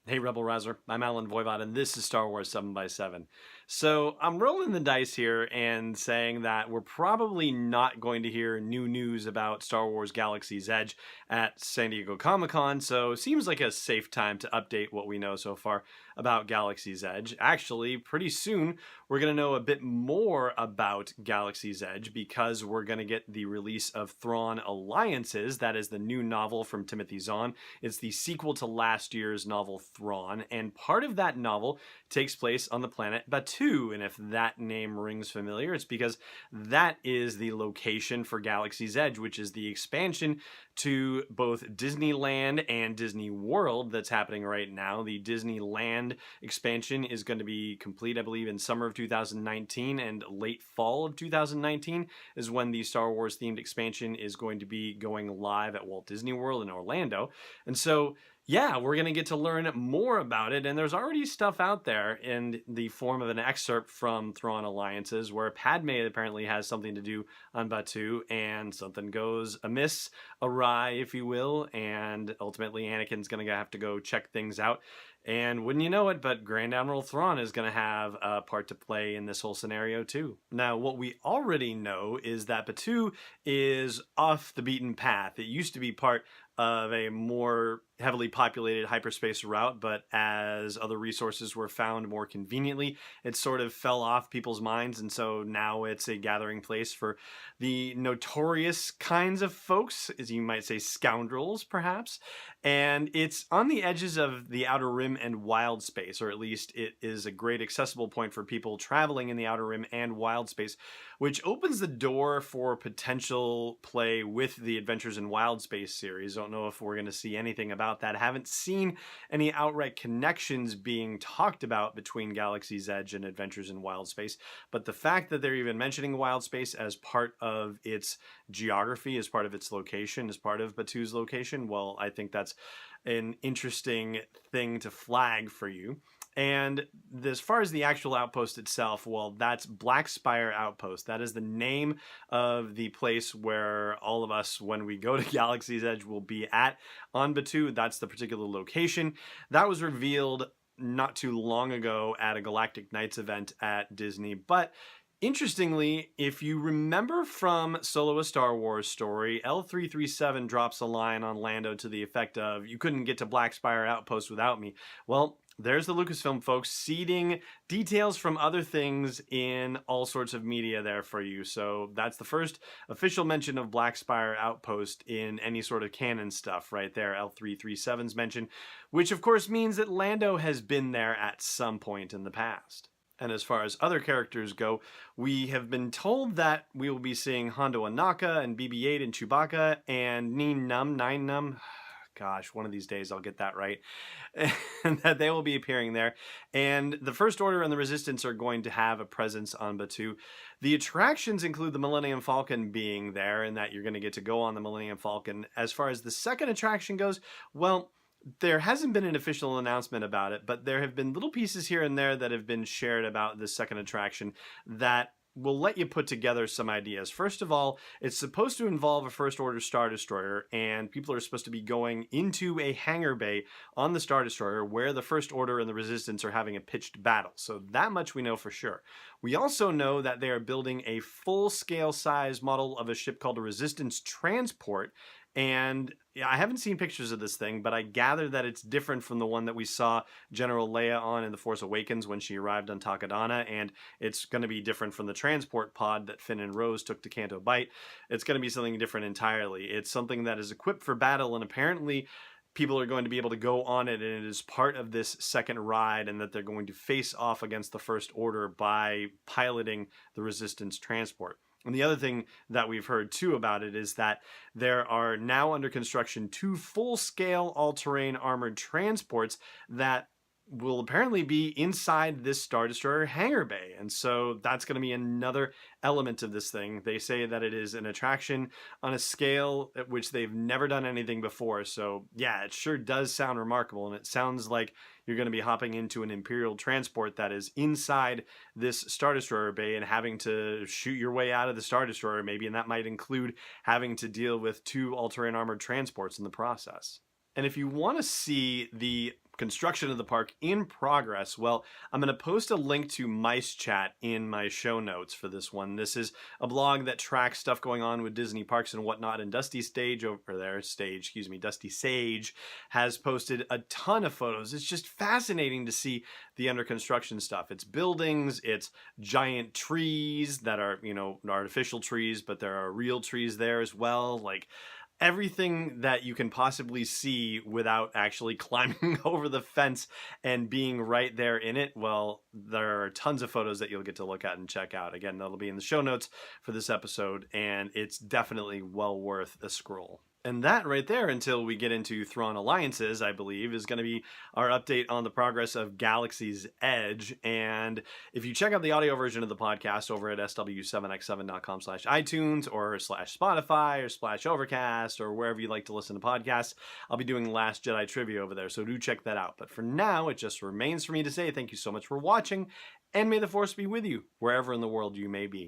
Hey Rebel Rouser, I'm Alan Voivod, and this is Star Wars 7 by 7. So I'm rolling the dice here and saying that we're probably not going to hear new news about Star Wars Galaxy's Edge at San Diego Comic-Con, so it seems like a safe time to update what we know so far about Galaxy's Edge. Actually, pretty soon we're going to know a bit more about Galaxy's Edge because we're going to get the release of Thrawn Alliances. That is the new novel from Timothy Zahn. It's the sequel to last year's novel Thrawn, and part of that novel takes place on the planet Batuu, and if that name rings familiar, it's because that is the location for Galaxy's Edge, which is the expansion to both Disneyland and Disney World that's happening right now. The Disneyland expansion is going to be complete, I believe, in summer of 2019, and late fall of 2019 is when the Star Wars themed expansion is going to be going live at Walt Disney World in Orlando. And so yeah, we're going to get to learn more about it, and there's already stuff out there in the form of an excerpt from Thrawn Alliances where Padme apparently has something to do on Batuu, and something goes amiss, awry, if you will, and ultimately Anakin's going to have to go check things out. And wouldn't you know it, but Grand Admiral Thrawn is going to have a part to play in this whole scenario too. Now, what we already know is that Batuu is off the beaten path. It used to be part of a more heavily populated hyperspace route, but as other resources were found more conveniently, it sort of fell off people's minds, and so now it's a gathering place for the notorious kinds of folks, as you might say, scoundrels, perhaps. And it's on the edges of the Outer Rim and Wild Space, or at least it is a great accessible point for people traveling in the Outer Rim and Wild Space, which opens the door for potential play with the Adventures in Wild Space series. Don't know if we're going to see anything about that. Haven't seen any outright connections being talked about between Galaxy's Edge and Adventures in Wild Space, but the fact that they're even mentioning Wild Space as part of its geography, as part of its location, as part of Batuu's location, well, I think that's an interesting thing to flag for you. And as far as the actual outpost itself, well, that's Black Spire Outpost. That is the name of the place where all of us, when we go to Galaxy's Edge, will be at on Batuu. That's the particular location. That was revealed not too long ago at a Galactic Nights event at Disney. But interestingly, if you remember from Solo: A Star Wars Story, L337 drops a line on Lando to the effect of, "You couldn't get to Black Spire Outpost without me." Well, there's the Lucasfilm folks seeding details from other things in all sorts of media there for you. So that's the first official mention of Black Spire Outpost in any sort of canon stuff right there. L337's mention, which of course means that Lando has been there at some point in the past. And as far as other characters go, we have been told that we will be seeing Hondo Ohnaka and BB-8 and Chewbacca and Nien Nunb, gosh, one of these days I'll get that right, and that they will be appearing there. And the First Order and the Resistance are going to have a presence on Batuu. The attractions include the Millennium Falcon being there, and that you're going to get to go on the Millennium Falcon. As far as the second attraction goes, well, there hasn't been an official announcement about it, but there have been little pieces here and there that have been shared about the second attraction that will let you put together some ideas. First of all, it's supposed to involve a First Order Star Destroyer, and people are supposed to be going into a hangar bay on the Star Destroyer where the First Order and the Resistance are having a pitched battle. So that much we know for sure. We also know that they are building a full-scale size model of a ship called a Resistance Transport, and I haven't seen pictures of this thing, but I gather that it's different from the one that we saw General Leia on in The Force Awakens when she arrived on Takodana, and it's going to be different from the transport pod that Finn and Rose took to Canto Bight. It's going to be something different entirely. It's something that is equipped for battle, and apparently people are going to be able to go on it, and it is part of this second ride, and that they're going to face off against the First Order by piloting the Resistance transport. And the other thing that we've heard too about it is that there are now under construction 2 full-scale all-terrain armored transports that will apparently be inside this Star Destroyer hangar bay. And so that's going to be another element of this thing. They say that it is an attraction on a scale at which they've never done anything before. So yeah, it sure does sound remarkable. And it sounds like you're going to be hopping into an Imperial transport that is inside this Star Destroyer bay and having to shoot your way out of the Star Destroyer maybe. And that might include having to deal with 2 all-terrain armored transports in the process. And if you want to see the construction of the park in progress. Well, I'm going to post a link to Mice Chat in my show notes for this one. This is a blog that tracks stuff going on with Disney parks and whatnot. And Dusty Sage Dusty Sage has posted a ton of photos. It's just fascinating to see the under construction stuff. It's buildings, it's giant trees that are, artificial trees, but there are real trees there as well. Like, everything that you can possibly see without actually climbing over the fence and being right there in it. Well, there are tons of photos that you'll get to look at and check out. Again, that'll be in the show notes for this episode, and it's definitely well worth a scroll. And that right there, until we get into Thrawn Alliances, I believe, is going to be our update on the progress of Galaxy's Edge. And if you check out the audio version of the podcast over at sw7x7.com/iTunes or /Spotify or /Overcast or wherever you like to listen to podcasts, I'll be doing Last Jedi trivia over there. So do check that out. But for now, it just remains for me to say thank you so much for watching, and may the Force be with you wherever in the world you may be.